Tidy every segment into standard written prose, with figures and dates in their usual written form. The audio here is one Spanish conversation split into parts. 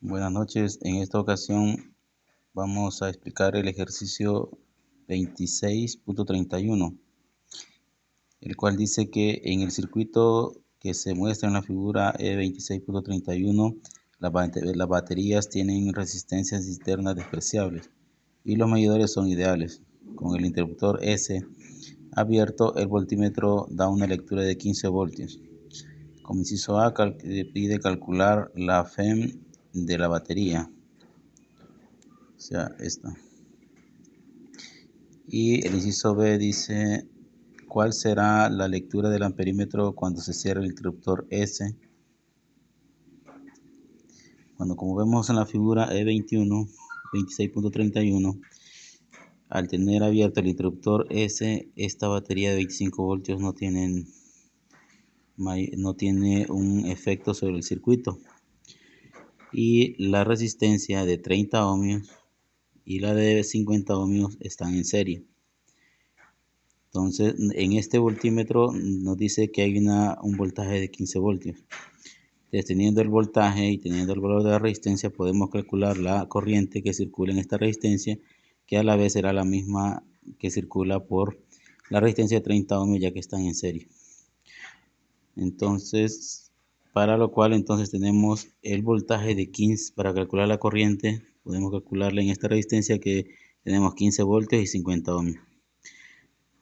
Buenas noches, en esta ocasión vamos a explicar el ejercicio 26.31, el cual dice que en el circuito que se muestra en la figura E26.31, las baterías tienen resistencias externas despreciables y los medidores son ideales. Con el interruptor S abierto, el voltímetro da una lectura de 15 voltios. Como inciso A, pide calcular la FEM de la batería, o sea, esta. Y el inciso B dice, ¿cuál será la lectura del amperímetro cuando se cierre el interruptor S? Como vemos en la figura E21, 26.31, al tener abierto el interruptor S, esta batería de 25 voltios no tiene un efecto sobre el circuito. Y la resistencia de 30 ohmios y la de 50 ohmios están en serie. Entonces, en este voltímetro nos dice que hay un voltaje de 15 voltios. Entonces, teniendo el voltaje y teniendo el valor de la resistencia, podemos calcular la corriente que circula en esta resistencia, que a la vez será la misma que circula por la resistencia de 30 ohmios, ya que están en serie. Entonces, para lo cual entonces tenemos el voltaje de 15 para calcular la corriente. Podemos calcularla en esta resistencia que tenemos 15 voltios y 50 ohmios.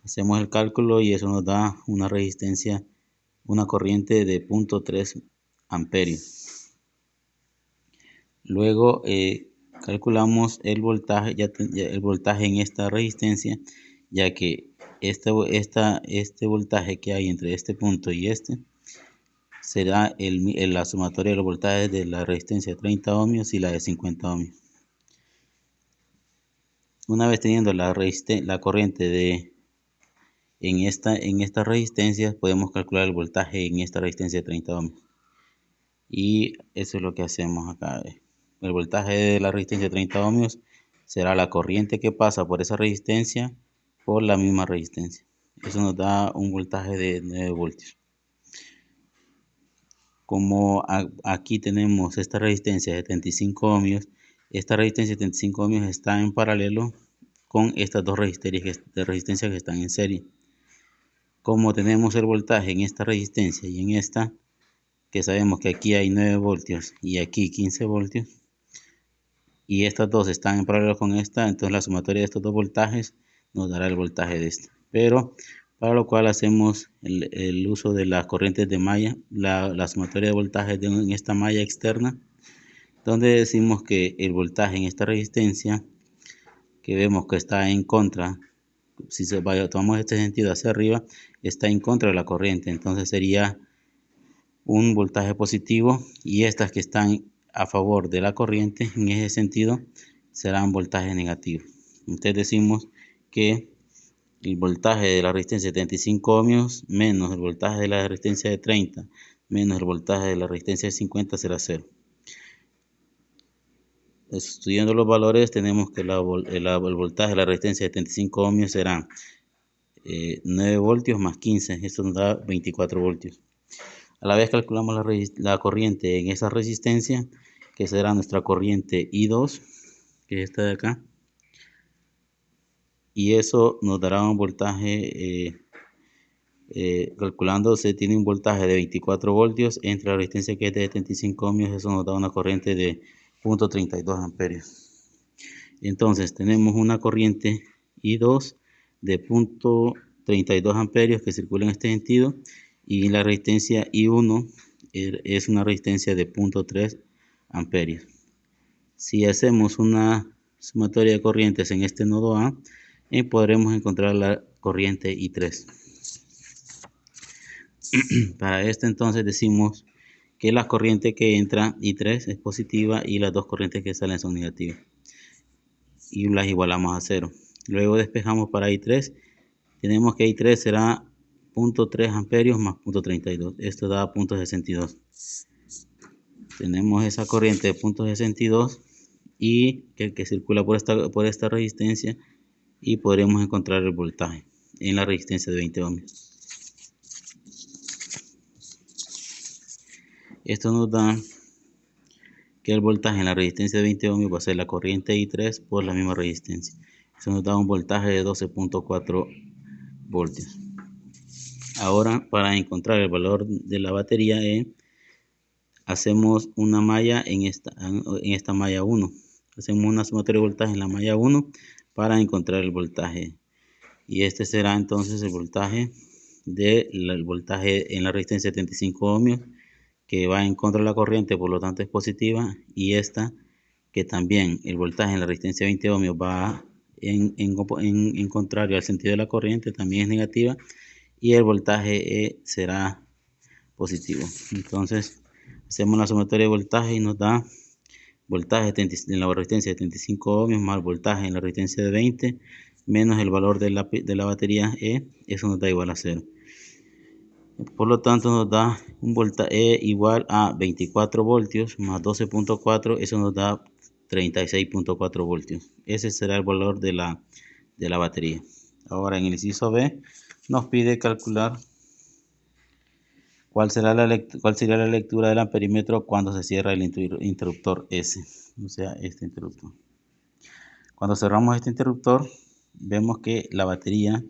Hacemos el cálculo y eso nos da una resistencia, una corriente de 0.3 amperios. Luego calculamos el voltaje, el voltaje en esta resistencia, ya que este voltaje que hay entre este punto y este será la sumatoria de los voltajes de la resistencia de 30 ohmios y la de 50 ohmios. Una vez teniendo la corriente en esta resistencia, podemos calcular el voltaje en esta resistencia de 30 ohmios. Y eso es lo que hacemos acá. El voltaje de la resistencia de 30 ohmios será la corriente que pasa por esa resistencia por la misma resistencia. Eso nos da un voltaje de 9 voltios. Como aquí tenemos esta resistencia de 75 ohmios, esta resistencia de 75 ohmios está en paralelo con estas dos resistencias que están en serie. Como tenemos el voltaje en esta resistencia y en esta, que sabemos que aquí hay 9 voltios y aquí 15 voltios, y estas dos están en paralelo con esta, entonces la sumatoria de estos dos voltajes nos dará el voltaje de esta. Pero para lo cual hacemos el uso de las corrientes de malla, la sumatoria de voltajes en esta malla externa, donde decimos que el voltaje en esta resistencia, que vemos que está en contra, si tomamos este sentido hacia arriba, está en contra de la corriente, entonces sería un voltaje positivo, y estas que están a favor de la corriente en ese sentido serán voltaje negativo. Entonces decimos que el voltaje de la resistencia de 75 ohmios menos el voltaje de la resistencia de 30 menos el voltaje de la resistencia de 50 será 0. Estudiando los valores tenemos que el voltaje de la resistencia de 75 ohmios será 9 voltios más 15, esto nos da 24 voltios. A la vez calculamos la corriente en esa resistencia, que será nuestra corriente I2, que es esta de acá, y eso nos dará un voltaje, calculando se tiene un voltaje de 24 voltios entre la resistencia que es de 75 ohmios, eso nos da una corriente de 0.32 amperios. Entonces tenemos una corriente I2 de 0.32 amperios que circula en este sentido, y la resistencia I1 es una resistencia de 0.3 amperios. Si hacemos una sumatoria de corrientes en este nodo A, podremos encontrar la corriente I3. Para esto entonces decimos que la corriente que entra I3 es positiva y las dos corrientes que salen son negativas, y las igualamos a 0. Luego despejamos para I3, tenemos que I3 será 0.3 amperios más 0.32, esto da 0.62. Tenemos esa corriente de 0.62 y que circula por esta resistencia, y podremos encontrar el voltaje en la resistencia de 20 ohmios. Esto nos da que el voltaje en la resistencia de 20 ohmios va a ser la corriente I3 por la misma resistencia. Eso nos da un voltaje de 12.4 voltios. Ahora, para encontrar el valor de la batería E, hacemos una malla en esta malla 1. Hacemos una sumatoria de voltaje en la malla 1 para encontrar el voltaje. Y este será entonces el voltaje voltaje en la resistencia de 75 ohmios, que va en contra de la corriente, por lo tanto es positiva, y esta que también el voltaje en la resistencia de 20 ohmios va en contrario al sentido de la corriente, también es negativa, y el voltaje E será positivo. Entonces hacemos la sumatoria de voltaje y nos da voltaje en la resistencia de 75 ohmios más voltaje en la resistencia de 20 menos el valor de la batería E, eso nos da igual a 0. Por lo tanto nos da un voltaje E igual a 24 voltios más 12.4, eso nos da 36.4 voltios. Ese será el valor de la batería. Ahora en el inciso B nos pide calcular cuál sería la lectura del amperímetro cuando se cierra el interruptor S, o sea, este interruptor. Cuando cerramos este interruptor, vemos que la batería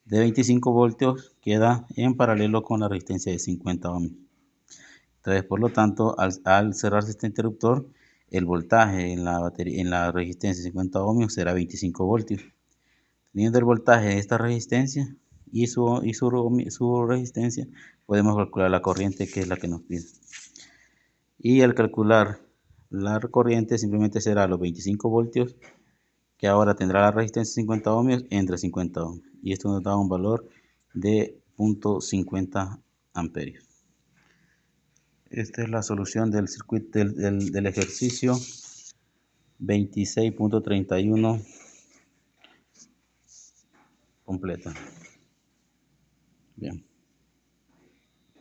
de 25 voltios queda en paralelo con la resistencia de 50 ohmios. Entonces, por lo tanto, al cerrarse este interruptor, el voltaje en la resistencia de 50 ohmios será 25 voltios. Teniendo el voltaje de esta resistencia y su resistencia, podemos calcular la corriente, que es la que nos pide. Y al calcular la corriente, simplemente será los 25 voltios, que ahora tendrá la resistencia de 50 ohmios entre 50 ohmios. Y esto nos da un valor de 0.50 amperios. Esta es la solución del circuito del ejercicio 26.31 completa. Bien.